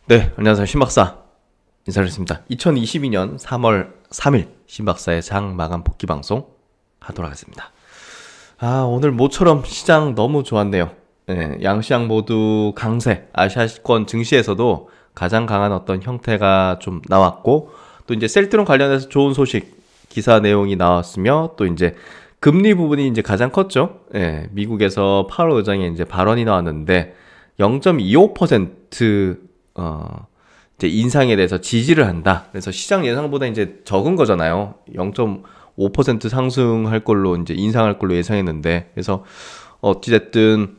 네, 안녕하세요. 신박사 인사드리겠습니다. 2022년 3월 3일 신박사의 장 마감 복귀 방송 하도록 하겠습니다. 오늘 모처럼 시장 너무 좋았네요. 네, 양시장 모두 강세, 아시아권 증시에서도 가장 강한 어떤 형태가 좀 나왔고, 또 이제 셀트론 관련해서 좋은 소식, 기사 내용이 나왔으며, 또 이제 금리 부분이 이제 가장 컸죠. 예, 미국에서 파월 의장의 이제 발언이 나왔는데 0.25% 이제 인상에 대해서 지지를 한다. 그래서 시장 예상보다 이제 적은 거잖아요. 0.5% 상승할 걸로 이제 인상할 걸로 예상했는데, 그래서 어찌됐든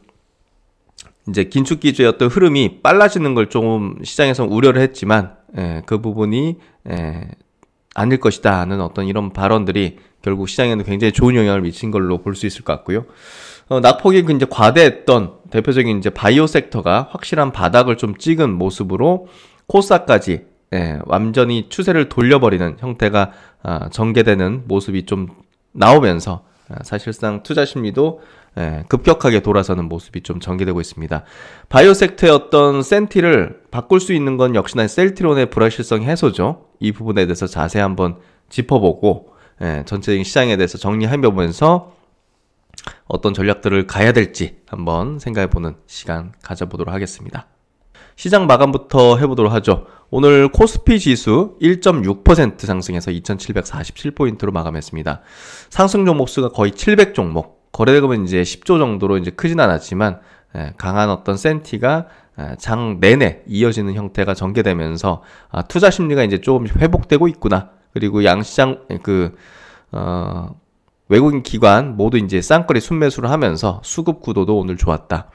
이제 긴축 기조의 어떤 흐름이 빨라지는 걸 좀 시장에서 우려를 했지만, 그 부분이 아닐 것이다 하는 어떤 이런 발언들이 결국 시장에는 굉장히 좋은 영향을 미친 걸로 볼 수 있을 것 같고요. 낙폭이 이제 과대했던 대표적인 이제 바이오 섹터가 확실한 바닥을 좀 찍은 모습으로 코스닥까지 완전히 추세를 돌려버리는 형태가 전개되는 모습이 좀 나오면서 사실상 투자 심리도 급격하게 돌아서는 모습이 좀 전개되고 있습니다. 바이오 섹터의 어떤 센티를 바꿀 수 있는 건 역시나 셀트론의 불확실성 해소죠. 이 부분에 대해서 자세히 한번 짚어보고 전체적인 시장에 대해서 정리해보면서 어떤 전략들을 가야 될지 한번 생각해보는 시간 가져보도록 하겠습니다. 시장 마감부터 해보도록 하죠. 오늘 코스피 지수 1.6% 상승해서 2747포인트로 마감했습니다. 상승 종목 수가 거의 700종목, 거래대금은 이제 10조 정도로 이제 크진 않았지만 강한 어떤 센티가 장 내내 이어지는 형태가 전개되면서 투자 심리가 이제 조금 회복되고 있구나. 그리고 양시장 외국인 기관 모두 이제 쌍거리 순매수를 하면서 수급 구도도 오늘 좋았다.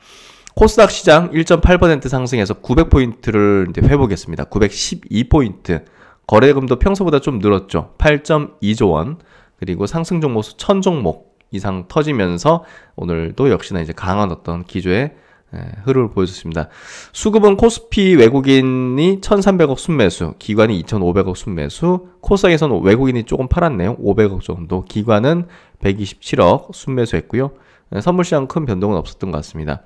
코스닥 시장 1.8% 상승해서 900포인트를 이제 회복했습니다. 912포인트. 거래금도 평소보다 좀 늘었죠. 8.2조 원. 그리고 상승 종목 수 1000종목 이상 터지면서 오늘도 역시나 이제 강한 어떤 기조의 흐름을 보여줬습니다. 수급은 코스피 외국인이 1300억 순매수, 기관이 2500억 순매수, 코스닥에서는 외국인이 조금 팔았네요. 500억 정도, 기관은 127억 순매수했고요. 선물시장 큰 변동은 없었던 것 같습니다.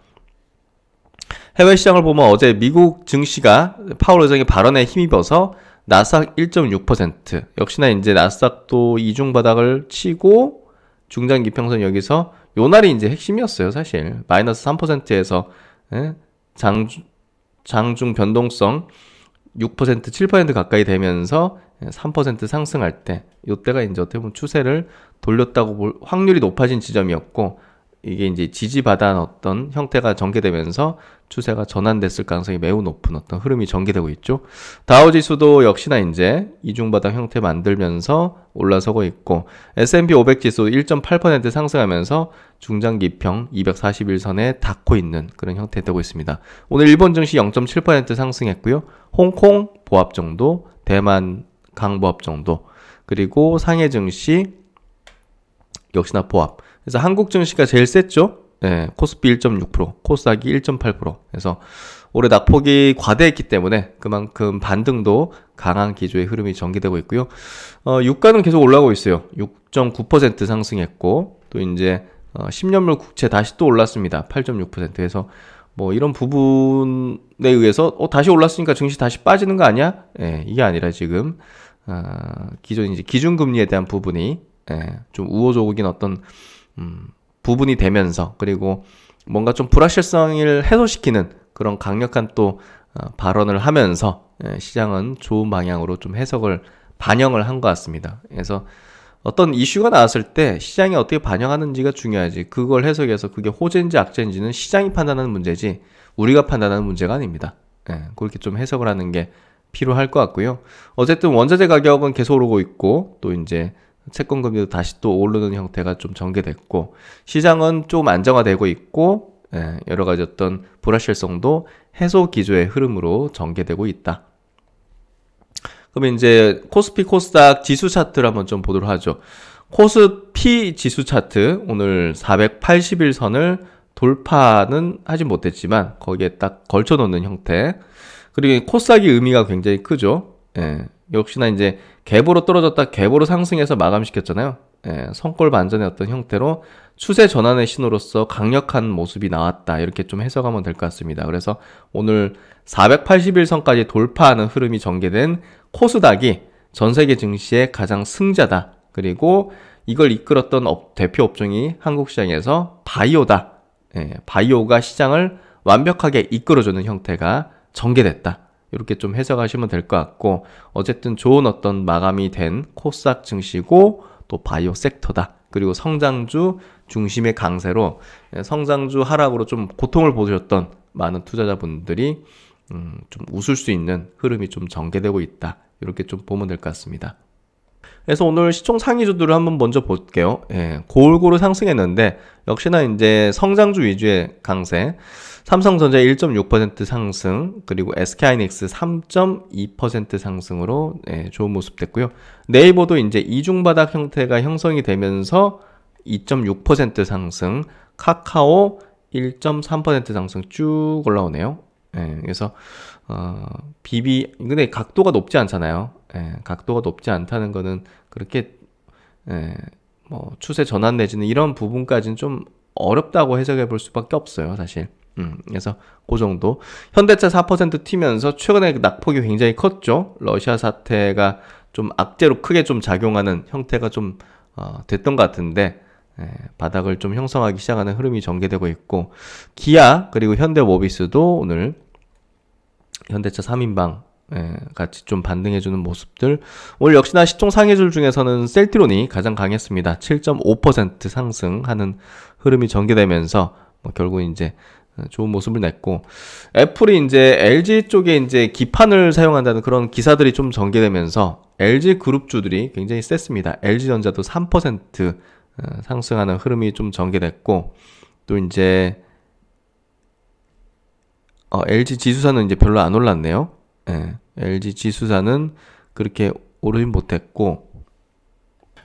해외 시장을 보면 어제 미국 증시가 파월 의장의 발언에 힘입어서 나스닥 1.6%, 역시나 이제 나스닥도 이중 바닥을 치고 중장기 평선 여기서 요 날이 이제 핵심이었어요, 사실. 마이너스 3%에서 장중 변동성 6%, 7% 가까이 되면서 3% 상승할 때, 요때가 이제 어떻게 보면 추세를 돌렸다고 볼 확률이 높아진 지점이었고, 이게 이제 지지받아 어떤 형태가 전개되면서 추세가 전환됐을 가능성이 매우 높은 어떤 흐름이 전개되고 있죠. 다우지수도 역시나 이제 이중바닥 형태 만들면서 올라서고 있고, S&P 500 지수 1.8% 상승하면서 중장기평 241선에 닿고 있는 그런 형태 되고 있습니다. 오늘 일본 증시 0.7% 상승했고요. 홍콩 보합 정도, 대만 강보합 정도, 그리고 상해 증시 역시나 보합. 그래서 한국 증시가 제일 셌죠. 코스피 1.6%, 코스닥이 1.8%. 그래서 올해 낙폭이 과대했기 때문에 그만큼 반등도 강한 기조의 흐름이 전개되고 있고요. 유가는 계속 올라가고 있어요. 6.9% 상승했고, 또 이제 10년물 국채 다시 또 올랐습니다. 8.6%. 그래서 뭐 이런 부분에 의해서 다시 올랐으니까 증시 다시 빠지는 거 아니야? 이게 아니라 지금 기존 이제 기준금리에 대한 부분이 좀 우호적인 어떤 부분이 되면서, 그리고 뭔가 좀 불확실성을 해소시키는 그런 강력한 또 발언을 하면서 시장은 좋은 방향으로 좀 해석을 반영을 한 것 같습니다. 그래서 어떤 이슈가 나왔을 때 시장이 어떻게 반영하는지가 중요하지, 그걸 해석해서 그게 호재인지 악재인지는 시장이 판단하는 문제지 우리가 판단하는 문제가 아닙니다. 그렇게 좀 해석을 하는 게 필요할 것 같고요. 어쨌든 원자재 가격은 계속 오르고 있고, 또 이제 채권금리도 다시 또 오르는 형태가 좀 전개됐고, 시장은 좀 안정화되고 있고, 여러 가지 어떤 불확실성도 해소 기조의 흐름으로 전개되고 있다. 그러면 이제 코스피 코스닥 지수 차트를 한번 좀 보도록 하죠. 코스피 지수 차트 오늘 481선을 돌파는 하지 못했지만 거기에 딱 걸쳐 놓는 형태. 그리고 코스닥의 의미가 굉장히 크죠. 역시나 이제 갭으로 떨어졌다 갭으로 상승해서 마감시켰잖아요. 성골 반전의 어떤 형태로 추세 전환의 신호로서 강력한 모습이 나왔다. 이렇게 좀 해석하면 될 것 같습니다. 그래서 오늘 481선까지 돌파하는 흐름이 전개된 코스닥이 전 세계 증시의 가장 승자다. 그리고 이걸 이끌었던 대표 업종이 한국 시장에서 바이오다. 바이오가 시장을 완벽하게 이끌어주는 형태가 전개됐다. 이렇게 좀 해석하시면 될 것 같고, 어쨌든 좋은 어떤 마감이 된 코스닥 증시고 또 바이오 섹터다. 그리고 성장주 중심의 강세로 성장주 하락으로 좀 고통을 보셨던 많은 투자자분들이 좀 웃을 수 있는 흐름이 좀 전개되고 있다. 이렇게 좀 보면 될 것 같습니다. 그래서 오늘 시총 상위주들을 한번 먼저 볼게요. 골고루 상승했는데 역시나 이제 성장주 위주의 강세. 삼성전자 1.6% 상승, 그리고 SK하이닉스 3.2% 상승으로 좋은 모습 됐고요. 네이버도 이제 이중바닥 형태가 형성이 되면서 2.6% 상승, 카카오 1.3% 상승 쭉 올라오네요. 그래서 근데 각도가 높지 않잖아요. 각도가 높지 않다는 거는 그렇게 뭐 추세 전환 내지는 이런 부분까지는 좀 어렵다고 해석해 볼 수밖에 없어요, 사실. 그래서 그 정도. 현대차 4% 튀면서 최근에 낙폭이 굉장히 컸죠. 러시아 사태가 좀 악재로 크게 좀 작용하는 형태가 좀 됐던 것 같은데 바닥을 좀 형성하기 시작하는 흐름이 전개되고 있고, 기아 그리고 현대모비스도 오늘 현대차 3인방 같이 좀 반등해주는 모습들. 오늘 역시나 시총 상위줄 중에서는 셀트론이 가장 강했습니다. 7.5% 상승하는 흐름이 전개되면서 결국 이제 좋은 모습을 냈고, 애플이 이제 LG 쪽에 이제 기판을 사용한다는 그런 기사들이 좀 전개되면서 LG 그룹주들이 굉장히 셌습니다. LG전자도 3% 상승하는 흐름이 좀 전개됐고, 또 이제 LG 지수사는 이제 별로 안 올랐네요. LG 지수사는 그렇게 오르진 못했고,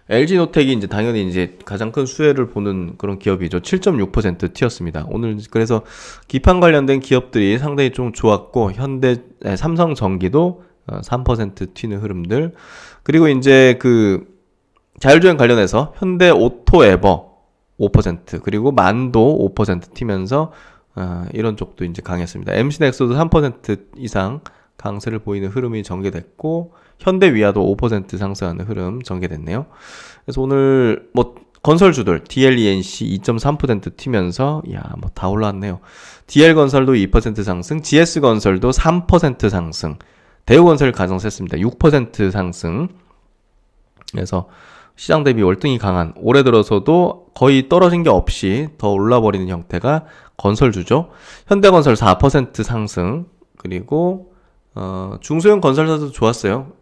LG노텍이 이제 당연히 이제 가장 큰 수혜를 보는 그런 기업이죠. 7.6% 튀었습니다. 오늘 그래서 기판 관련된 기업들이 상당히 좀 좋았고, 삼성전기도 3% 튀는 흐름들. 그리고 이제 그 자율주행 관련해서 현대오토에버 5%, 그리고 만도 5% 튀면서 이런 쪽도 이제 강했습니다. MC넥소도 3% 이상 강세를 보이는 흐름이 전개됐고, 현대위아도 5% 상승하는 흐름 전개됐네요. 그래서 오늘 뭐 건설주들 DLENC 2.3% 튀면서 뭐 다 올라왔네요. DL건설도 2% 상승, GS건설도 3% 상승, 대우건설 가장 셌습니다. 6% 상승. 그래서 시장 대비 월등히 강한, 올해 들어서도 거의 떨어진 게 없이 더 올라버리는 형태가 건설주죠. 현대건설 4% 상승, 그리고 중소형 건설사도 좋았어요.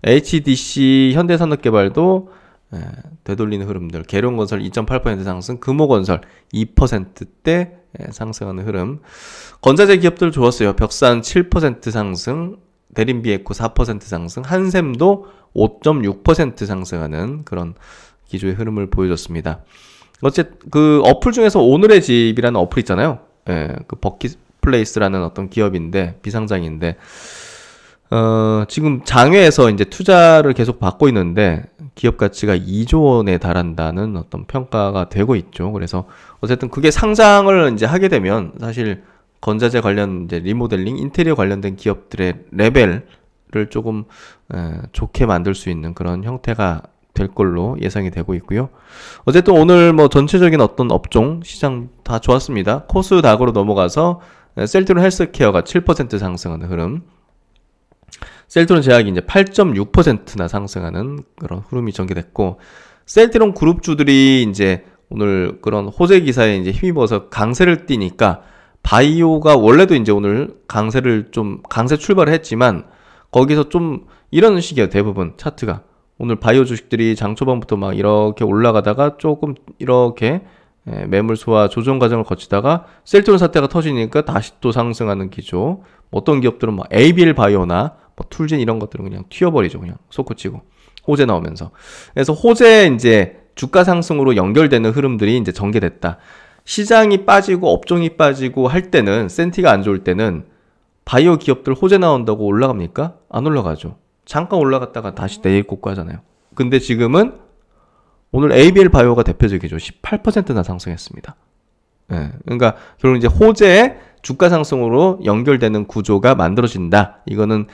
HDC 현대산업개발도 되돌리는 흐름들, 계룡건설 2.8% 상승, 금호건설 2%대 상승하는 흐름. 건자재 기업들 좋았어요. 벽산 7% 상승, 대림비에코 4% 상승, 한샘도 5.6% 상승하는 그런 기조의 흐름을 보여줬습니다. 어쨌든 그 어플 중에서 오늘의 집이라는 어플 있잖아요. 그 버킷플레이스라는 어떤 기업인데, 비상장인데 지금 장외에서 이제 투자를 계속 받고 있는데 기업 가치가 2조 원에 달한다는 어떤 평가가 되고 있죠. 그래서 어쨌든 그게 상장을 이제 하게 되면 사실 건자재 관련 이제 리모델링, 인테리어 관련된 기업들의 레벨을 조금 좋게 만들 수 있는 그런 형태가 될 걸로 예상이 되고 있고요. 어쨌든 오늘 뭐 전체적인 어떤 업종 시장 다 좋았습니다. 코스닥으로 넘어가서 셀트론 헬스케어가 7% 상승하는 흐름, 셀트론 제약이 이제 8.6%나 상승하는 그런 흐름이 전개됐고, 셀트론 그룹주들이 이제 오늘 그런 호재 기사에 이제 힘입어서 강세를 띠니까, 바이오가 원래도 이제 오늘 강세 출발을 했지만 거기서 좀 이런 식이에요. 대부분 차트가 오늘 바이오 주식들이 장 초반부터 막 이렇게 올라가다가 조금 이렇게 매물 소화 조정 과정을 거치다가 셀트론 사태가 터지니까 다시 또 상승하는 기조. 어떤 기업들은 막 ABL 바이오나 뭐 툴진 이런 것들은 그냥 튀어버리죠. 그냥 솟구치고 호재 나오면서. 그래서 호재 이제 주가 상승으로 연결되는 흐름들이 이제 전개됐다. 시장이 빠지고 업종이 빠지고 할 때는, 센티가 안 좋을 때는 바이오 기업들 호재 나온다고 올라갑니까? 안 올라가죠. 잠깐 올라갔다가 다시 내일 꽂고 하잖아요. 근데 지금은 오늘 ABL 바이오가 대표적이죠. 18%나 상승했습니다. 예, 그러니까 결국 이제 호재의 주가 상승으로 연결되는 구조가 만들어진다. 이거는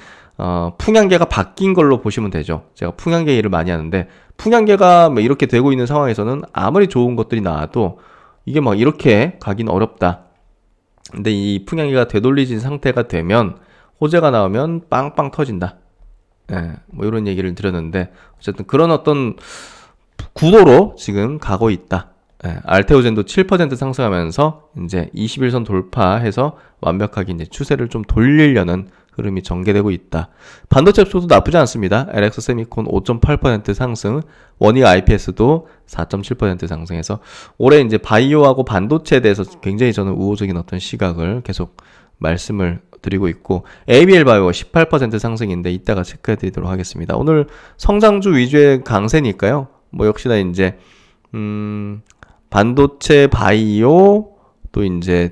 풍향계가 바뀐 걸로 보시면 되죠. 제가 풍향계 일을 많이 하는데 풍향계가 뭐 이렇게 되고 있는 상황에서는 아무리 좋은 것들이 나와도 이게 막 이렇게 가긴 어렵다. 근데 이 풍향계가 되돌리진 상태가 되면 호재가 나오면 빵빵 터진다. 예, 뭐 이런 얘기를 드렸는데 어쨌든 그런 어떤 구도로 지금 가고 있다. 예, 알테오젠도 7% 상승하면서 이제 21선 돌파해서 완벽하게 이제 추세를 좀 돌리려는 흐름이 전개되고 있다. 반도체 쪽도 나쁘지 않습니다. LX 세미콘 5.8% 상승, 원익 IPS도 4.7% 상승해서 올해 이제 바이오하고 반도체에 대해서 굉장히 저는 우호적인 어떤 시각을 계속 말씀을 드리고 있고 ABL 바이오가 18% 상승인데 이따가 체크해 드리도록 하겠습니다. 오늘 성장주 위주의 강세니까요. 뭐 역시나 이제 반도체 바이오 또 이제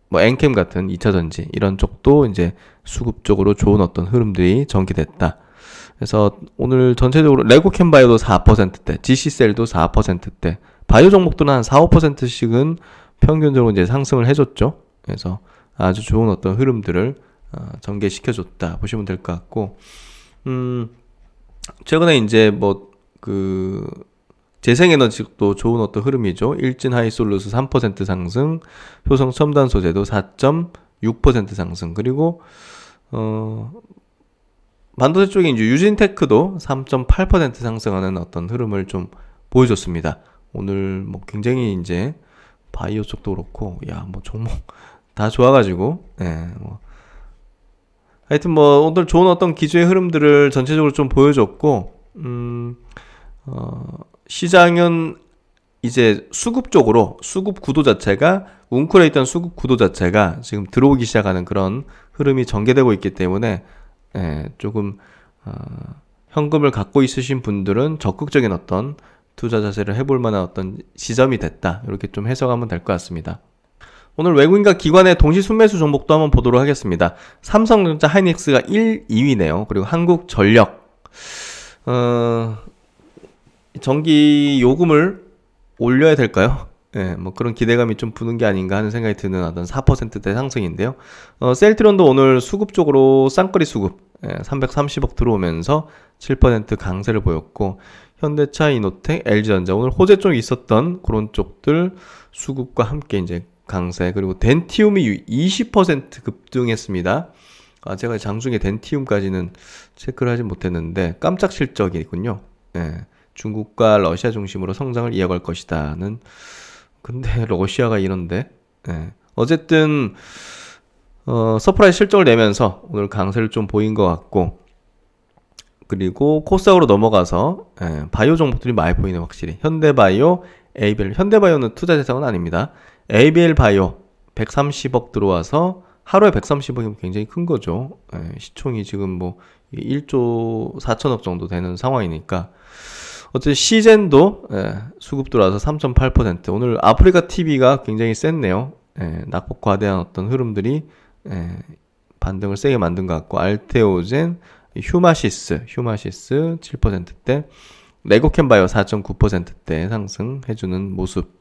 뭐 엔캠 같은 2차 전지 이런 쪽도 이제 수급 쪽으로 좋은 어떤 흐름들이 전개됐다. 그래서 오늘 전체적으로 레고캠 바이오도 4%대, GC셀도 4%대, 바이오 종목들은 한 4, 5%씩은 평균적으로 이제 상승을 해줬죠. 그래서 아주 좋은 어떤 흐름들을 전개시켜줬다 보시면 될 것 같고, 최근에 이제 뭐 재생에너지도 좋은 어떤 흐름이죠. 일진 하이솔루스 3% 상승, 효성 첨단 소재도 4.6% 상승, 그리고 반도체 쪽에 이제 유진테크도 3.8% 상승하는 어떤 흐름을 좀 보여줬습니다. 오늘 뭐 굉장히 이제 바이오 쪽도 그렇고, 뭐 종목 다 좋아가지고, 뭐 하여튼 뭐 오늘 좋은 어떤 기조의 흐름들을 전체적으로 좀 보여줬고, 시장은 이제 수급 쪽으로, 수급 구도 자체가, 웅크려 있던 수급 구도 자체가 지금 들어오기 시작하는 그런 흐름이 전개되고 있기 때문에, 조금, 현금을 갖고 있으신 분들은 적극적인 어떤 투자 자세를 해볼 만한 어떤 지점이 됐다. 이렇게 좀 해석하면 될 것 같습니다. 오늘 외국인과 기관의 동시 순매수 종목도 한번 보도록 하겠습니다. 삼성전자 하이닉스가 1, 2위네요. 그리고 한국전력, 전기 요금을 올려야 될까요? 뭐 그런 기대감이 좀 부는 게 아닌가 하는 생각이 드는 어떤 4%대 상승인데요. 셀트론도 오늘 수급 쪽으로 쌍거리 수급 330억 들어오면서 7% 강세를 보였고, 현대차, 이노텍, LG전자 오늘 호재 쪽에 있었던 그런 쪽들 수급과 함께 이제 강세, 그리고 덴티움이 20% 급등했습니다. 제가 장중에 덴티움까지는 체크를 하지 못했는데 깜짝 실적이군요. 중국과 러시아 중심으로 성장을 이어갈 것이다는. 근데 러시아가 이런데, 어쨌든 서프라이즈 실적을 내면서 오늘 강세를 좀 보인 것 같고, 그리고 코스닥으로 넘어가서 바이오 종목들이 많이 보이네. 확실히 현대바이오, ABL, 현대바이오는 투자 대상은 아닙니다. ABL 바이오 130억 들어와서 하루에 130억이면 굉장히 큰 거죠. 시총이 지금 뭐 1조 4천억 정도 되는 상황이니까. 어쨌든 시젠도 수급 들어와서 3.8%. 오늘 아프리카 TV가 굉장히 셌네요. 낙폭 과대한 어떤 흐름들이 반등을 세게 만든 것 같고, 알테오젠, 휴마시스 7%대, 레고캠바이오 4.9%대 상승해주는 모습.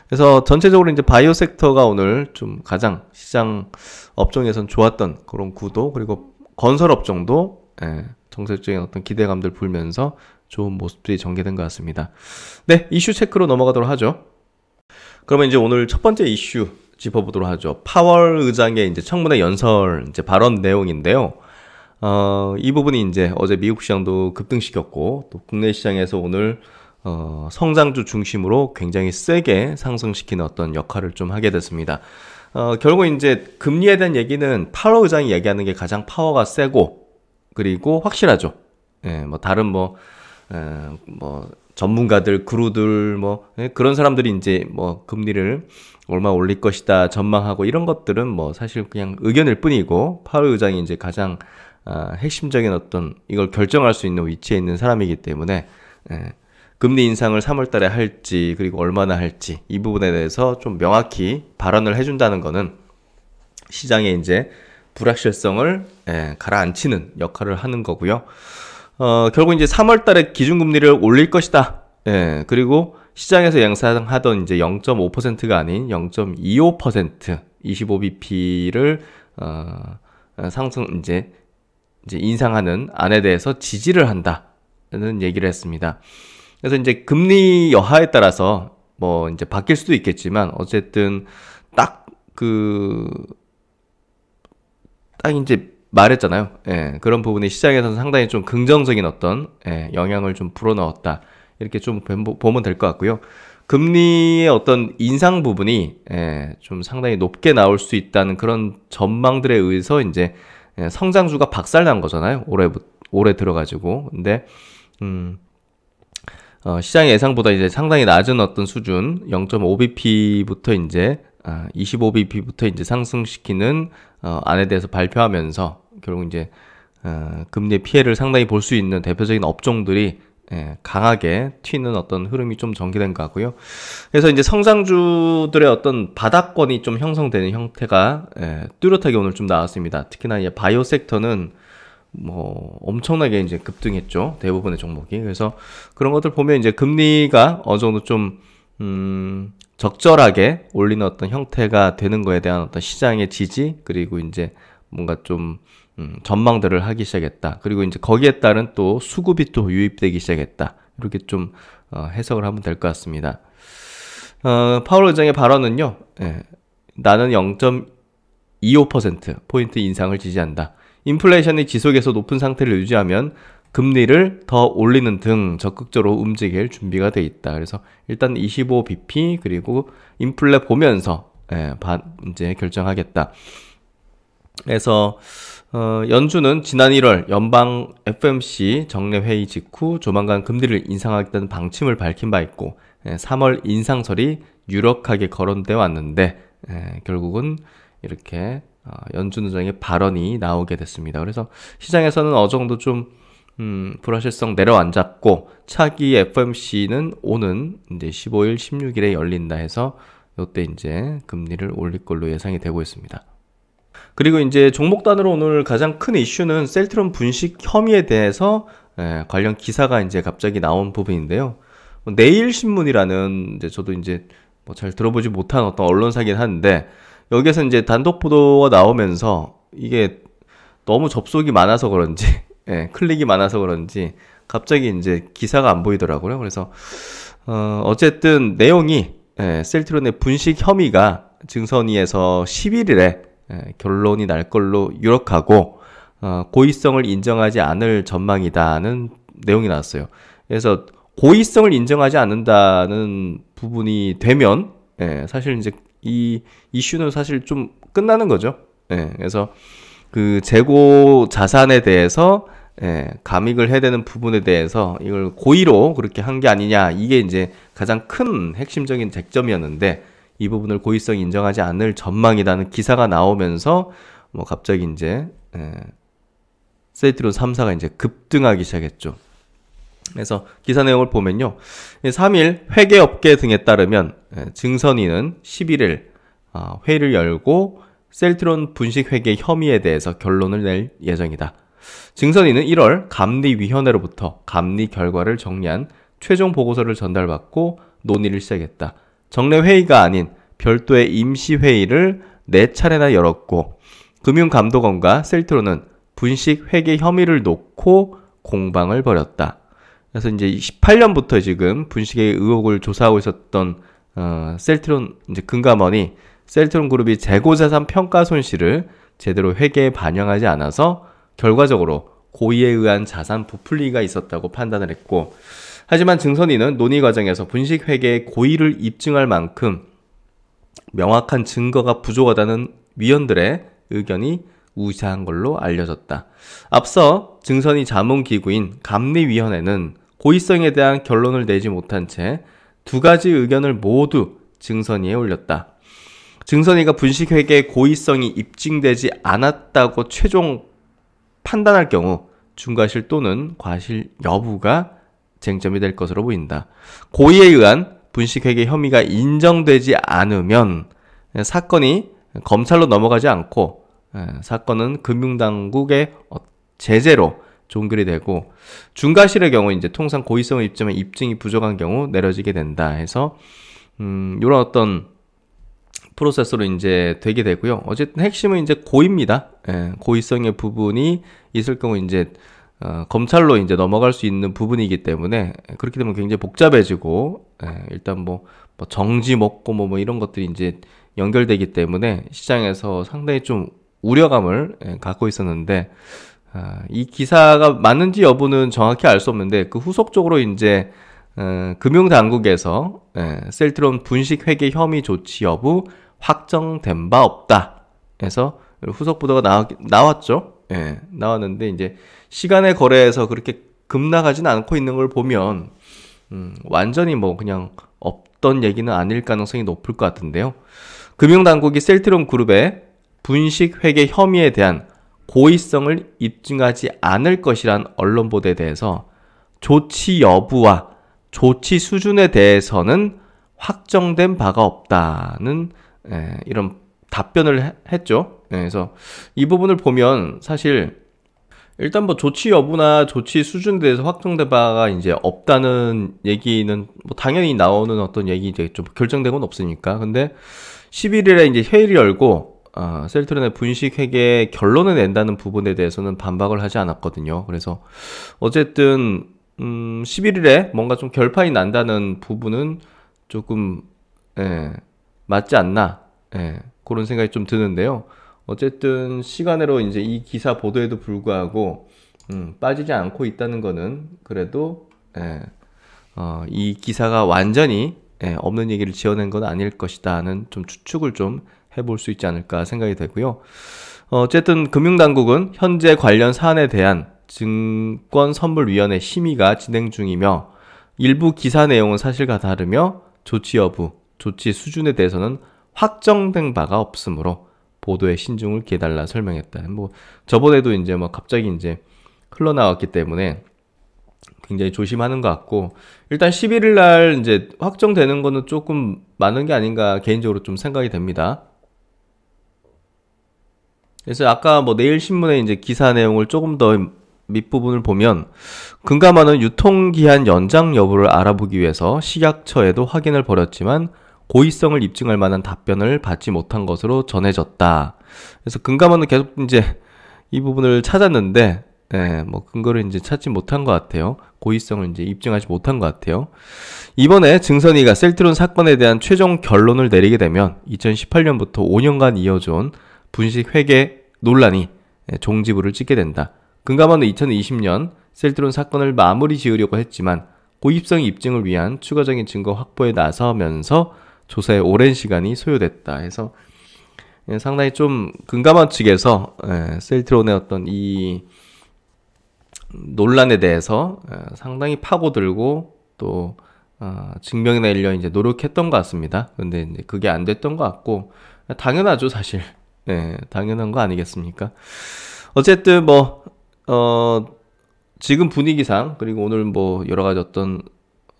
그래서 전체적으로 이제 바이오 섹터가 오늘 좀 가장 시장 업종에선 좋았던 그런 구도, 그리고 건설 업종도 정책적인 어떤 기대감들 불면서 좋은 모습들이 전개된 것 같습니다. 네, 이슈 체크로 넘어가도록 하죠. 그러면 이제 오늘 첫 번째 이슈 짚어보도록 하죠. 파월 의장의 이제 청문회 연설 이제 발언 내용인데요. 이 부분이 이제 어제 미국 시장도 급등시켰고, 또 국내 시장에서 오늘 성장주 중심으로 굉장히 세게 상승시키는 어떤 역할을 좀 하게 됐습니다. 결국 이제 금리에 대한 얘기는 파월 의장이 얘기하는 게 가장 파워가 세고, 그리고 확실하죠. 뭐 다른 뭐 전문가들, 그루들, 그런 사람들이 이제 금리를 얼마 올릴 것이다 전망하고 이런 것들은 사실 그냥 의견일 뿐이고, 파월 의장이 이제 가장 핵심적인 어떤 이걸 결정할 수 있는 위치에 있는 사람이기 때문에, 금리 인상을 3월 달에 할지, 그리고 얼마나 할지, 이 부분에 대해서 좀 명확히 발언을 해준다는 거는 시장의 이제 불확실성을 가라앉히는 역할을 하는 거고요. 결국 이제 3월 달에 기준금리를 올릴 것이다 예, 그리고 시장에서 예상하던 이제 0.5%가 아닌 0.25%, 25bp를 상승 이제 인상하는 안에 대해서 지지를 한다는 얘기를 했습니다. 그래서 이제 금리 여하에 따라서 뭐 이제 바뀔 수도 있겠지만 어쨌든 딱 이제 말했잖아요. 예, 그런 부분이 시장에서는 상당히 좀 긍정적인 어떤 영향을 좀 불어넣었다. 이렇게 좀 보면 될 것 같고요. 금리의 어떤 인상 부분이 좀 상당히 높게 나올 수 있다는 그런 전망들에 의해서 이제 성장주가 박살난 거잖아요. 올해 들어가지고. 근데 시장 예상보다 이제 상당히 낮은 어떤 수준 0.5bp부터 이제 25bp부터 이제 상승시키는 안에 대해서 발표하면서 결국 이제 금리의 피해를 상당히 볼 수 있는 대표적인 업종들이 강하게 튀는 어떤 흐름이 좀 전개된 것 같고요. 그래서 이제 성장주들의 어떤 바닥권이 좀 형성되는 형태가 뚜렷하게 오늘 좀 나왔습니다. 특히나 이제 바이오 섹터는 뭐 엄청나게 이제 급등했죠. 대부분의 종목이. 그래서 그런 것들 보면 이제 금리가 어느 정도 좀 적절하게 올리는 어떤 형태가 되는 거에 대한 어떤 시장의 지지, 그리고 이제 뭔가 좀 전망들을 하기 시작했다. 그리고 이제 거기에 따른 또 수급이 또 유입되기 시작했다. 이렇게 좀 해석을 하면 될 것 같습니다. 파월 의장의 발언은요, 나는 0.25% 인상을 지지한다. 인플레이션이 지속해서 높은 상태를 유지하면 금리를 더 올리는 등 적극적으로 움직일 준비가 돼 있다. 그래서 일단 25bp 그리고 인플레 보면서 이제 결정하겠다. 그래서 연준은 지난 1월 연방 FOMC 정례 회의 직후 조만간 금리를 인상하겠다는 방침을 밝힌 바 있고 3월 인상설이 유력하게 거론되어 왔는데 결국은 이렇게 연준 의장의 발언이 나오게 됐습니다. 그래서 시장에서는 어느 정도 좀 불확실성 내려앉았고 차기 FOMC는 오는 이제 15일, 16일에 열린다 해서 이때 이제 금리를 올릴 걸로 예상이 되고 있습니다. 그리고 이제 종목 단으로 오늘 가장 큰 이슈는 셀트론 분식 혐의에 대해서 관련 기사가 이제 갑자기 나온 부분인데요. 내일신문이라는 이제 저도 이제 뭐 잘 들어보지 못한 어떤 언론사긴 한데 여기에서 이제 단독 보도가 나오면서 이게 너무 접속이 많아서 그런지 클릭이 많아서 그런지 갑자기 이제 기사가 안 보이더라고요. 그래서 어쨌든 내용이 셀트론의 분식 혐의가 증선위에서 11일에 결론이 날 걸로 유력하고 고의성을 인정하지 않을 전망이다는 내용이 나왔어요. 그래서 고의성을 인정하지 않는다는 부분이 되면 사실 이제 이 이슈는 사실 좀 끝나는 거죠. 그래서 그 재고 자산에 대해서 감익을 해야 되는 부분에 대해서 이걸 고의로 그렇게 한 게 아니냐, 이게 이제 가장 큰 핵심적인 쟁점이었는데 이 부분을 고의성 인정하지 않을 전망이라는 기사가 나오면서 뭐 갑자기 이제 셀트론 3사가 이제 급등하기 시작했죠. 그래서 기사 내용을 보면요, 3일 회계업계 등에 따르면 증선위는 11일 회의를 열고 셀트론 분식회계 혐의에 대해서 결론을 낼 예정이다. 증선위는 1월 감리위원회로부터 감리 결과를 정리한 최종 보고서를 전달받고 논의를 시작했다. 정례 회의가 아닌 별도의 임시회의를 4차례나 열었고 금융감독원과 셀트론은 분식회계 혐의를 놓고 공방을 벌였다. 그래서 이제 18년부터 지금 분식의 의혹을 조사하고 있었던 셀트론 이제 금감원이 셀트론 그룹이 재고자산 평가 손실을 제대로 회계에 반영하지 않아서 결과적으로 고의에 의한 자산 부풀리가 있었다고 판단을 했고, 하지만 증선위는 논의 과정에서 분식 회계의 고의를 입증할 만큼 명확한 증거가 부족하다는 위원들의 의견이 우세한 걸로 알려졌다. 앞서 증선위 자문기구인 감리위원회는 고의성에 대한 결론을 내지 못한 채 2가지 의견을 모두 증선위에 올렸다. 증선위가 분식회계의 고의성이 입증되지 않았다고 최종 판단할 경우 중과실 또는 과실 여부가 쟁점이 될 것으로 보인다. 고의에 의한 분식회계 혐의가 인정되지 않으면 사건이 검찰로 넘어가지 않고 사건은 금융당국의 제재로 종결이 되고, 중과실의 경우 이제 통상 고의성을 입증하면 입증이 부족한 경우 내려지게 된다 해서 이런 어떤 프로세스로 이제 되게 되고요. 어쨌든 핵심은 이제 고의입니다. 예, 고의성의 부분이 있을 경우 이제 검찰로 이제 넘어갈 수 있는 부분이기 때문에, 그렇게 되면 굉장히 복잡해지고, 일단 뭐 정지 먹고 뭐 이런 것들이 이제 연결되기 때문에 시장에서 상당히 좀 우려감을 갖고 있었는데, 이 기사가 맞는지 여부는 정확히 알 수 없는데, 그 후속적으로 이제 금융당국에서 셀트론 분식 회계 혐의 조치 여부 확정된 바 없다 해서 후속 보도가 나왔죠. 나왔는데, 이제 시간의 거래에서 그렇게 급락하진 않고 있는 걸 보면 완전히 뭐 그냥 없던 얘기는 아닐 가능성이 높을 것 같은데요. 금융당국이 셀트론 그룹의 분식 회계 혐의에 대한 고의성을 입증하지 않을 것이란 언론 보도에 대해서 조치 여부와 조치 수준에 대해서는 확정된 바가 없다는 이런 답변을 했죠. 그래서 이 부분을 보면 사실 일단 뭐 조치 여부나 조치 수준에 대해서 확정된 바가 이제 없다는 얘기는 뭐 당연히 나오는 어떤 얘기, 이제 좀 결정된 건 없으니까. 근데 11일에 이제 회의를 열고 셀트론의 분식 회계 결론을 낸다는 부분에 대해서는 반박을 하지 않았거든요. 그래서 어쨌든 11일에 뭔가 좀 결판이 난다는 부분은 조금 맞지 않나, 그런 생각이 좀 드는데요. 어쨌든 시간으로 이제 이 기사 보도에도 불구하고 빠지지 않고 있다는 거는 그래도 이 기사가 완전히 없는 얘기를 지어낸 건 아닐 것이다는 좀 추측을 좀 해볼 수 있지 않을까 생각이 되고요. 어쨌든 금융당국은 현재 관련 사안에 대한 증권선물위원회 심의가 진행 중이며, 일부 기사 내용은 사실과 다르며 조치 여부, 조치 수준에 대해서는 확정된 바가 없으므로 보도에 신중을 기해달라 설명했다. 뭐 저번에도 이제 뭐 갑자기 이제 흘러나왔기 때문에 굉장히 조심하는 것 같고, 일단 11일 날 이제 확정되는 거는 조금 많은 게 아닌가 개인적으로 좀 생각이 됩니다. 그래서 아까 뭐 내일 신문에 이제 기사 내용을 조금 더 밑부분을 보면, 금감원은 유통기한 연장 여부를 알아보기 위해서 식약처에도 확인을 벌였지만 고의성을 입증할 만한 답변을 받지 못한 것으로 전해졌다. 그래서 금감원은 계속 이제 이 부분을 찾았는데, 뭐 근거를 이제 찾지 못한 것 같아요. 고의성을 이제 입증하지 못한 것 같아요. 이번에 증선위가 셀트론 사건에 대한 최종 결론을 내리게 되면 2018년부터 5년간 이어져온 분식 회계 논란이 종지부를 찍게 된다. 금감원은 2020년 셀트론 사건을 마무리 지으려고 했지만 고의성 입증을 위한 추가적인 증거 확보에 나서면서 조사에 오랜 시간이 소요됐다 해서, 상당히 좀 금감원 측에서 셀트론의 어떤 이 논란에 대해서 상당히 파고들고 또 증명해내려 이제 노력했던 것 같습니다. 근데 이제 그게 안 됐던 것 같고, 당연하죠 사실. 당연한 거 아니겠습니까? 어쨌든 뭐 지금 분위기상, 그리고 오늘 뭐 여러 가지 어떤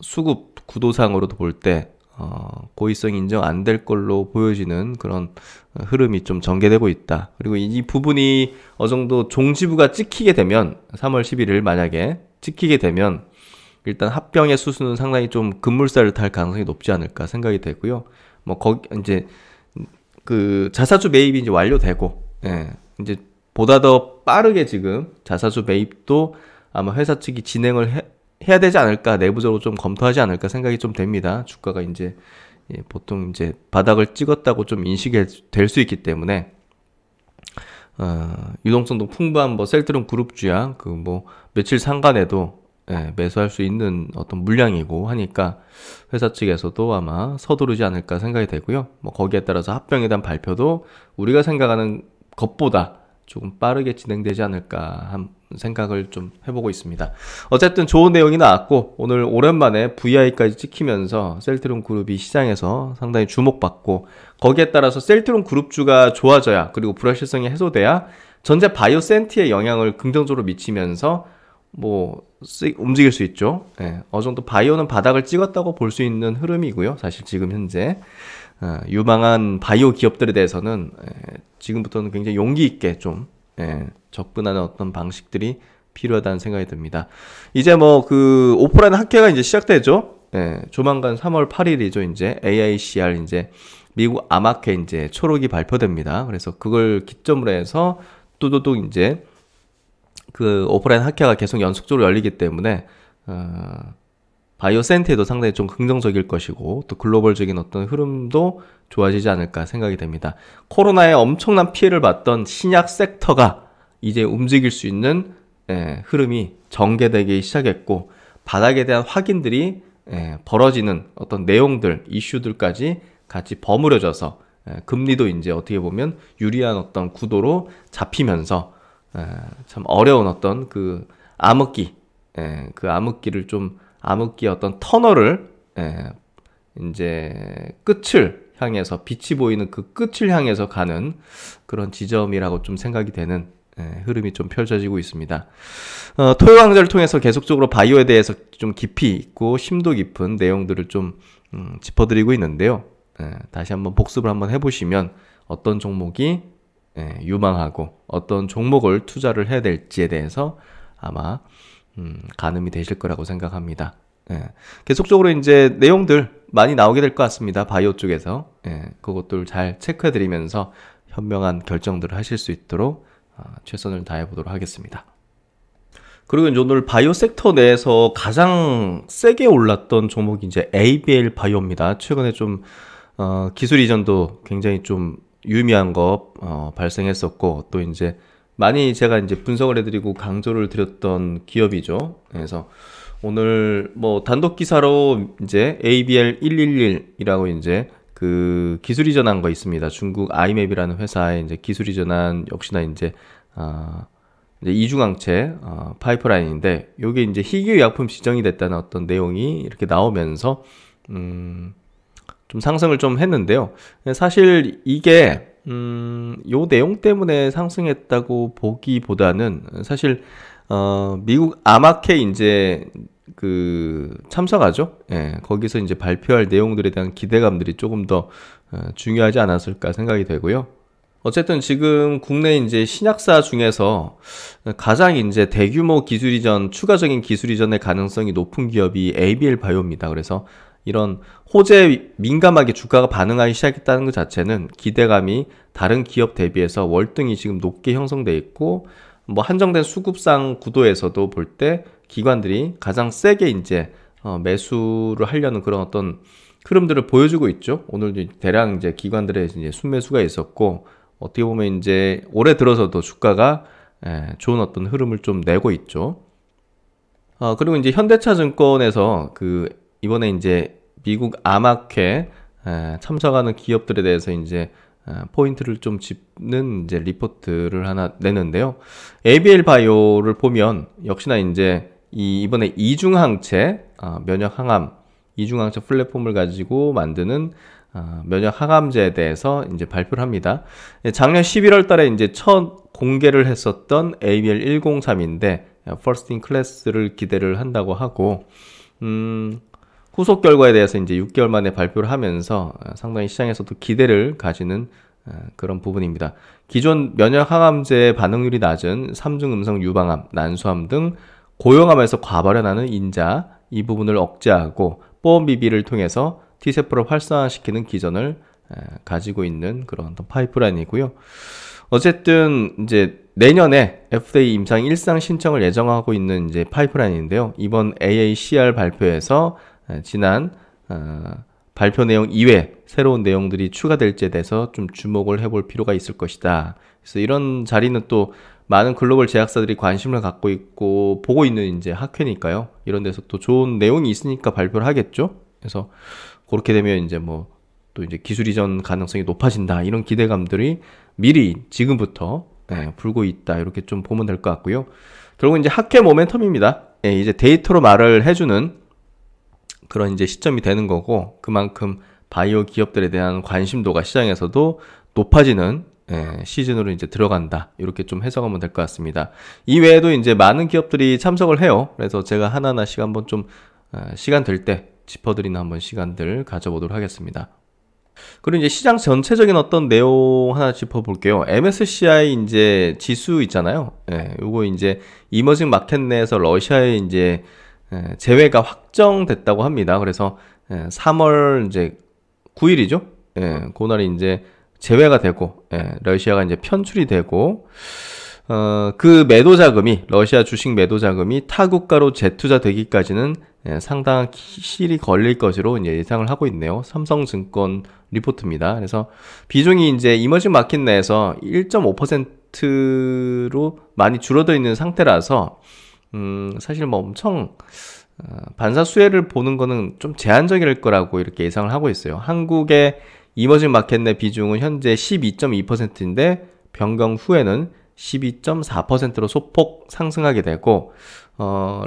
수급 구도상으로도 볼 때 고의성 인정 안 될 걸로 보여지는 그런 흐름이 좀 전개되고 있다. 그리고 이 부분이 어느 정도 종지부가 찍히게 되면, 3월 11일 만약에 찍히게 되면 일단 합병의 수수는 상당히 좀 급물살을 탈 가능성이 높지 않을까 생각이 되고요. 뭐 거기 이제 그 자사주 매입이 이제 완료되고, 이제 보다 더 빠르게 지금 자사주 매입도 아마 회사 측이 진행을 해야 되지 않을까, 내부적으로 좀 검토하지 않을까 생각이 좀 됩니다. 주가가 이제 보통 이제 바닥을 찍었다고 좀 인식이 될 수 있기 때문에, 유동성도 풍부한 뭐 셀트론 그룹주야 그 뭐 며칠 상간에도 매수할 수 있는 어떤 물량이고 하니까 회사 측에서도 아마 서두르지 않을까 생각이 되고요. 뭐 거기에 따라서 합병에 대한 발표도 우리가 생각하는 것보다 조금 빠르게 진행되지 않을까 한 생각을 좀 해보고 있습니다. 어쨌든 좋은 내용이 나왔고, 오늘 오랜만에 VI까지 찍히면서 셀트론 그룹이 시장에서 상당히 주목받고, 거기에 따라서 셀트론 그룹주가 좋아져야, 그리고 불확실성이 해소돼야 전체 바이오 센티에 영향을 긍정적으로 미치면서 뭐 움직일 수 있죠. 어느 정도 바이오는 바닥을 찍었다고 볼 수 있는 흐름이고요. 사실 지금 현재 유망한 바이오 기업들에 대해서는 지금부터는 굉장히 용기 있게 좀 접근하는 어떤 방식들이 필요하다는 생각이 듭니다. 이제 뭐 그 오프라인 학회가 이제 시작되죠. 예, 조만간 3월 8일이죠. 이제 AICR 이제 미국 암학회 이제 초록이 발표됩니다. 그래서 그걸 기점으로 해서 뚜두둑 이제 그 오프라인 학회가 계속 연속적으로 열리기 때문에 바이오 센터에도 상당히 좀 긍정적일 것이고 또 글로벌적인 어떤 흐름도 좋아지지 않을까 생각이 됩니다. 코로나에 엄청난 피해를 봤던 신약 섹터가 이제 움직일 수 있는 흐름이 전개되기 시작했고 바닥에 대한 확인들이 벌어지는 어떤 내용들, 이슈들까지 같이 버무려져서 금리도 이제 어떻게 보면 유리한 어떤 구도로 잡히면서 참 어려운 어떤 그 암흑기, 그 암흑기를 좀 암흑기의 어떤 터널을 이제 끝을 향해서 빛이 보이는 그 끝을 향해서 가는 그런 지점이라고 좀 생각이 되는 흐름이 좀 펼쳐지고 있습니다. 토요 강좌를 통해서 계속적으로 바이오에 대해서 좀 깊이 있고 심도 깊은 내용들을 좀 짚어드리고 있는데요. 다시 한번 복습을 한번 해보시면 어떤 종목이 유망하고 어떤 종목을 투자를 해야 될지에 대해서 아마 가늠이 되실 거라고 생각합니다. 계속적으로 이제 내용들 많이 나오게 될 것 같습니다. 바이오 쪽에서 그것들 잘 체크해드리면서 현명한 결정들을 하실 수 있도록 최선을 다해보도록 하겠습니다. 그리고 이제 오늘 바이오 섹터 내에서 가장 세게 올랐던 종목이 이제 ABL 바이오입니다. 최근에 좀 기술 이전도 굉장히 좀 유의미한 거 발생했었고 또 이제 많이 제가 이제 분석을 해드리고 강조를 드렸던 기업이죠. 그래서 오늘 뭐 단독 기사로 이제 ABL 111이라고 이제 그 기술 이전한 거 있습니다. 중국 아이맵이라는 회사에 이제 기술 이전한 역시나 이제 이중항체 파이프라인인데 요게 이제 희귀의약품 지정이 됐다는 어떤 내용이 이렇게 나오면서 좀 상승을 좀 했는데요. 사실 이게 요 내용 때문에 상승했다고 보기보다는 사실 미국 암학회 이제 그 참석하죠. 거기서 이제 발표할 내용들에 대한 기대감들이 조금 더 중요하지 않았을까 생각이 되고요. 어쨌든 지금 국내 이제 신약사 중에서 가장 이제 대규모 기술 이전, 추가적인 기술 이전의 가능성이 높은 기업이 ABL 바이오입니다. 그래서 이런 호재에 민감하게 주가가 반응하기 시작했다는 것 자체는 기대감이 다른 기업 대비해서 월등히 지금 높게 형성돼 있고 뭐 한정된 수급상 구도에서도 볼 때 기관들이 가장 세게 이제 매수를 하려는 그런 어떤 흐름들을 보여주고 있죠. 오늘도 대량 이제 기관들의 이제 순매수가 있었고 어떻게 보면 이제 올해 들어서도 주가가 좋은 어떤 흐름을 좀 내고 있죠. 그리고 이제 현대차증권에서 그 이번에 이제 미국 암학회 참석하는 기업들에 대해서 이제 포인트를 좀 짚는 이제 리포트를 하나 내는데요. ABL 바이오를 보면 역시나 이제 이번에 이중항체 면역 항암 이중항체 플랫폼을 가지고 만드는 면역 항암제에 대해서 이제 발표를 합니다. 작년 11월 달에 이제 첫 공개를 했었던 ABL 103인데 First in Class를 기대를 한다고 하고 후속 결과에 대해서 이제 6개월 만에 발표를 하면서 상당히 시장에서도 기대를 가지는 그런 부분입니다. 기존 면역 항암제의 반응률이 낮은 3중 음성 유방암, 난소암 등 고용암에서 과발현하는 인자 이 부분을 억제하고 보험 비비를 통해서 T세포를 활성화시키는 기전을 가지고 있는 그런 파이프라인이고요. 어쨌든 이제 내년에 FDA 임상 1상 신청을 예정하고 있는 이제 파이프라인인데요. 이번 AACR 발표에서 지난 발표 내용 이외에 새로운 내용들이 추가될지에 대해서 좀 주목을 해볼 필요가 있을 것이다. 그래서 이런 자리는 또 많은 글로벌 제약사들이 관심을 갖고 있고 보고 있는 이제 학회니까요. 이런 데서 또 좋은 내용이 있으니까 발표를 하겠죠. 그래서 그렇게 되면 이제 뭐 또 이제 기술 이전 가능성이 높아진다. 이런 기대감들이 미리 지금부터 불고 있다. 이렇게 좀 보면 될 것 같고요. 결국 이제 학회 모멘텀입니다. 이제 데이터로 말을 해주는 그런 이제 시점이 되는 거고 그만큼 바이오 기업들에 대한 관심도가 시장에서도 높아지는 시즌으로 이제 들어간다. 이렇게 좀 해석하면 될 것 같습니다. 이외에도 이제 많은 기업들이 참석을 해요. 그래서 제가 하나하나씩 한번 좀 시간 될 때 짚어드리는 한번 시간들 가져보도록 하겠습니다. 그리고 이제 시장 전체적인 어떤 내용 하나 짚어볼게요. MSCI 이제 지수 있잖아요. 예, 요거 이제 이머징 마켓 내에서 러시아의 이제 제외가 확정됐다고 합니다. 그래서 3월 이제 9일이죠. 예, 그날이 이제 제외가 되고, 러시아가 이제 편출이 되고, 그 매도 자금이, 러시아 주식 매도 자금이 타 국가로 재투자되기까지는 상당한 시일이 걸릴 것으로 이제 예상을 하고 있네요. 삼성증권 리포트입니다. 그래서 비중이 이제 이머징 마켓 내에서 1.5%로 많이 줄어들어 있는 상태라서, 사실 뭐 엄청, 반사 수혜를 보는 거는 좀 제한적일 거라고 이렇게 예상을 하고 있어요. 한국의 이머징 마켓 내 비중은 현재 12.2%인데, 변경 후에는 12.4%로 소폭 상승하게 되고,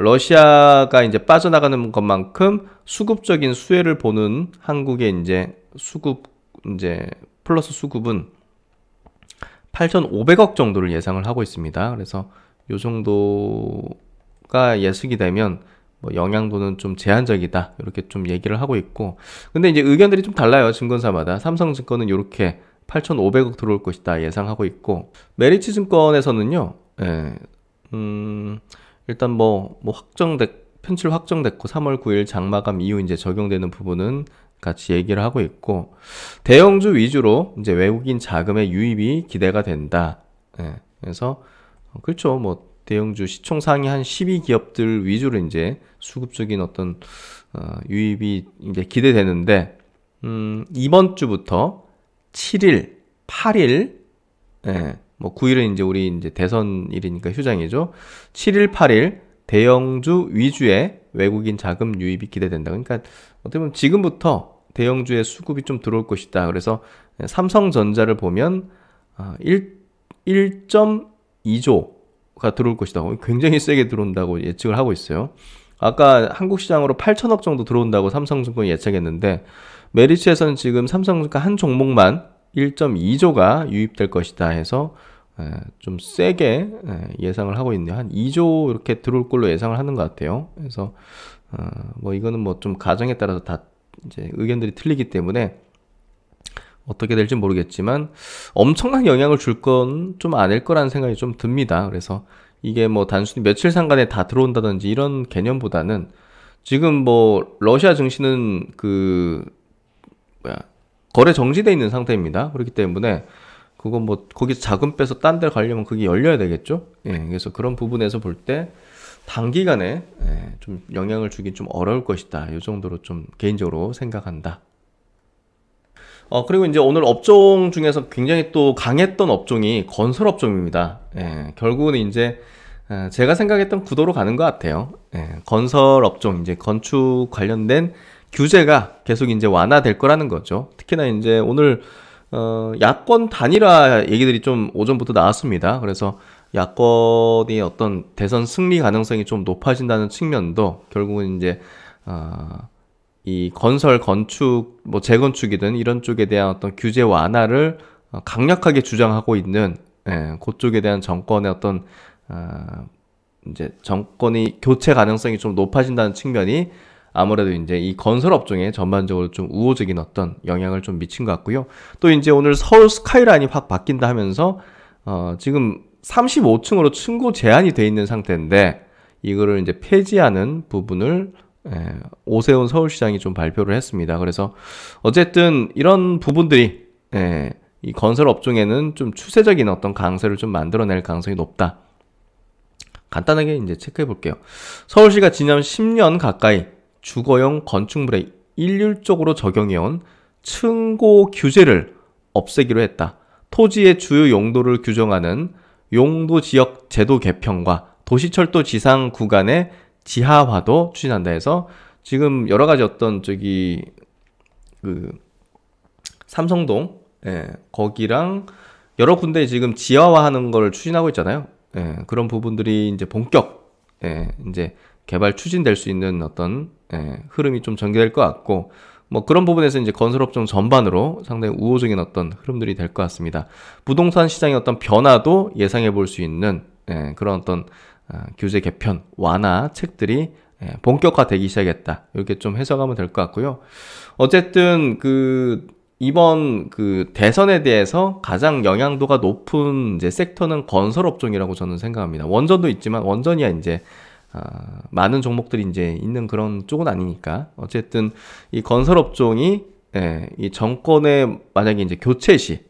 러시아가 이제 빠져나가는 것만큼 수급적인 수혜를 보는 한국의 이제 플러스 수급은 8,500억 정도를 예상을 하고 있습니다. 그래서 요 정도가 예측이 되면 뭐 영향도는 좀 제한적이다. 이렇게 좀 얘기를 하고 있고. 근데 이제 의견들이 좀 달라요. 증권사마다. 삼성증권은 이렇게 8,500억 들어올 것이다 예상하고 있고, 메리츠 증권에서는요, 일단 편출 확정됐고 3월 9일 장마감 이후 이제 적용되는 부분은 같이 얘기를 하고 있고, 대형주 위주로 이제 외국인 자금의 유입이 기대가 된다. 그래서 그렇죠. 뭐 대형주 시총 상위 한 12기업들 위주로 이제 수급적인 어떤 유입이 이제 기대되는데, 이번 주부터 7일, 8일, 뭐 9일은 이제 우리 이제 대선일이니까 휴장이죠. 7일, 8일 대형주 위주의 외국인 자금 유입이 기대된다. 그러니까 어떻게 보면 지금부터 대형주의 수급이 좀 들어올 것이다. 그래서 삼성전자를 보면 1.2조가 들어올 것이다. 굉장히 세게 들어온다고 예측을 하고 있어요. 아까 한국 시장으로 8천억 정도 들어온다고 삼성증권이 예측했는데, 메리츠에서는 지금 삼성증권 한 종목만 1.2조가 유입될 것이다 해서 좀 세게 예상을 하고 있네요. 한 2조 이렇게 들어올 걸로 예상을 하는 것 같아요. 그래서 뭐 이거는 뭐 좀 가정에 따라서 다 이제 의견들이 틀리기 때문에 어떻게 될지 모르겠지만 엄청난 영향을 줄 건 좀 아닐 거라는 생각이 좀 듭니다. 그래서 이게 뭐 단순히 며칠 상간에 다 들어온다든지 이런 개념보다는, 지금 뭐 러시아 증시는 거래 정지돼 있는 상태입니다. 그렇기 때문에 그거 뭐 거기서 자금 빼서 딴 데 가려면 그게 열려야 되겠죠. 그래서 그런 부분에서 볼 때 단기간에 좀 영향을 주긴 좀 어려울 것이다. 이 정도로 좀 개인적으로 생각한다. 그리고 이제 오늘 업종 중에서 굉장히 또 강했던 업종이 건설 업종입니다. 결국은 이제 제가 생각했던 구도로 가는 것 같아요. 건설 업종, 이제 건축 관련된 규제가 계속 이제 완화될 거라는 거죠. 특히나 이제 오늘 야권 단일화 얘기들이 좀 오전부터 나왔습니다. 그래서 야권이 어떤 대선 승리 가능성이 좀 높아진다는 측면도 결국은 이제 이 건설, 건축, 뭐 재건축이든 이런 쪽에 대한 어떤 규제 완화를 강력하게 주장하고 있는 그쪽에 대한 정권의 어떤 이제 정권이 교체 가능성이 좀 높아진다는 측면이 아무래도 이제 이 건설 업종에 전반적으로 좀 우호적인 어떤 영향을 좀 미친 것 같고요. 또 이제 오늘 서울 스카이라인이 확 바뀐다 하면서 지금 35층으로 층고 제한이 돼 있는 상태인데, 이거를 이제 폐지하는 부분을 오세훈 서울시장이 좀 발표를 했습니다. 그래서 어쨌든 이런 부분들이 이 건설 업종에는 좀 추세적인 어떤 강세를 좀 만들어낼 가능성이 높다. 간단하게 이제 체크해 볼게요. 서울시가 지난 10년 가까이 주거용 건축물에 일률적으로 적용해온 층고 규제를 없애기로 했다. 토지의 주요 용도를 규정하는 용도지역 제도 개편과 도시철도 지상 구간의 지하화도 추진한다 해서, 지금 여러 가지 어떤 삼성동 거기랑 여러 군데 지금 지하화하는 걸 추진하고 있잖아요. 그런 부분들이 이제 본격 이제 개발 추진될 수 있는 어떤 흐름이 좀 전개될 것 같고, 뭐 그런 부분에서 이제 건설업종 전반으로 상당히 우호적인 어떤 흐름들이 될 것 같습니다. 부동산 시장의 어떤 변화도 예상해 볼 수 있는 그런 어떤 규제 개편 완화 책들이 본격화되기 시작했다. 이렇게 좀 해석하면 될 것 같고요. 어쨌든 이번 그 대선에 대해서 가장 영향도가 높은 이제 섹터는 건설 업종이라고 저는 생각합니다. 원전도 있지만 원전이야 이제 많은 종목들이 이제 있는 그런 쪽은 아니니까 어쨌든 이 건설 업종이 이 정권의 만약에 이제 교체 시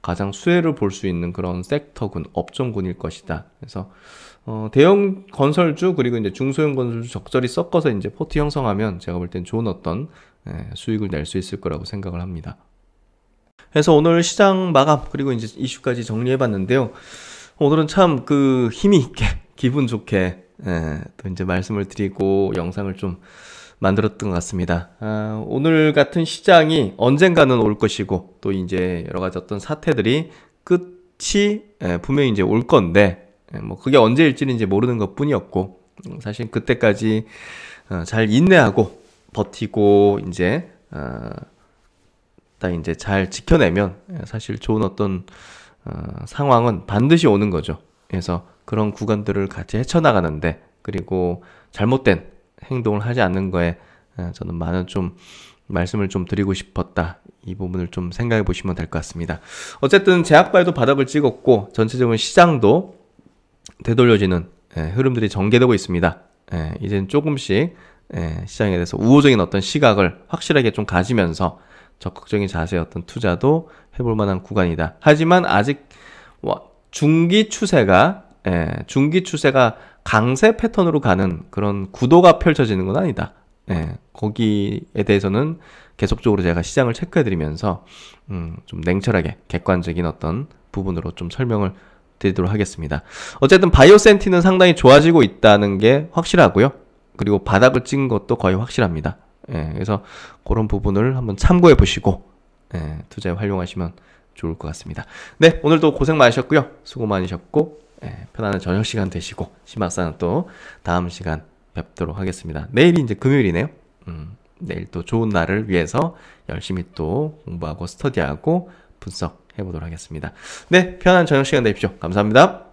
가장 수혜를 볼 수 있는 그런 섹터군, 업종군일 것이다. 그래서 대형 건설주 그리고 이제 중소형 건설주 적절히 섞어서 이제 포트 형성하면 제가 볼 땐 좋은 어떤 수익을 낼 수 있을 거라고 생각을 합니다. 그래서 오늘 시장 마감 그리고 이제 이슈까지 정리해봤는데요. 오늘은 참 그 힘이 있게 기분 좋게 또 이제 말씀을 드리고 영상을 좀 만들었던 것 같습니다. 오늘 같은 시장이 언젠가는 올 것이고 또 이제 여러 가지 어떤 사태들이 끝이 분명히 이제 올 건데 뭐 그게 언제일지는 이제 모르는 것뿐이었고 사실 그때까지 잘 인내하고 버티고 이제 딱 이제 잘 지켜내면 사실 좋은 어떤 상황은 반드시 오는 거죠. 그래서 그런 구간들을 같이 헤쳐나가는데 그리고 잘못된 행동을 하지 않는 거에 저는 많은 좀 말씀을 좀 드리고 싶었다. 이 부분을 좀 생각해 보시면 될 것 같습니다. 어쨌든 제약바이오도 바닥을 찍었고 전체적인 시장도 되돌려지는 흐름들이 전개되고 있습니다. 이제는 조금씩 시장에 대해서 우호적인 어떤 시각을 확실하게 좀 가지면서 적극적인 자세의 어떤 투자도 해볼 만한 구간이다. 하지만 아직 중기 추세가 강세 패턴으로 가는 그런 구도가 펼쳐지는 건 아니다. 거기에 대해서는 계속적으로 제가 시장을 체크해드리면서 좀 냉철하게 객관적인 어떤 부분으로 좀 설명을 드리도록 하겠습니다. 어쨌든 바이오센티는 상당히 좋아지고 있다는 게 확실하고요. 그리고 바닥을 찍은 것도 거의 확실합니다. 그래서 그런 부분을 한번 참고해 보시고 투자에 활용하시면 좋을 것 같습니다. 네, 오늘도 고생 많으셨고요. 수고 많으셨고 편안한 저녁 시간 되시고 심화사는 또 다음 시간 뵙도록 하겠습니다. 내일이 이제 금요일이네요. 내일 또 좋은 날을 위해서 열심히 또 공부하고 스터디하고 분석해 보도록 하겠습니다. 네, 편안한 저녁 시간 되십시오. 감사합니다.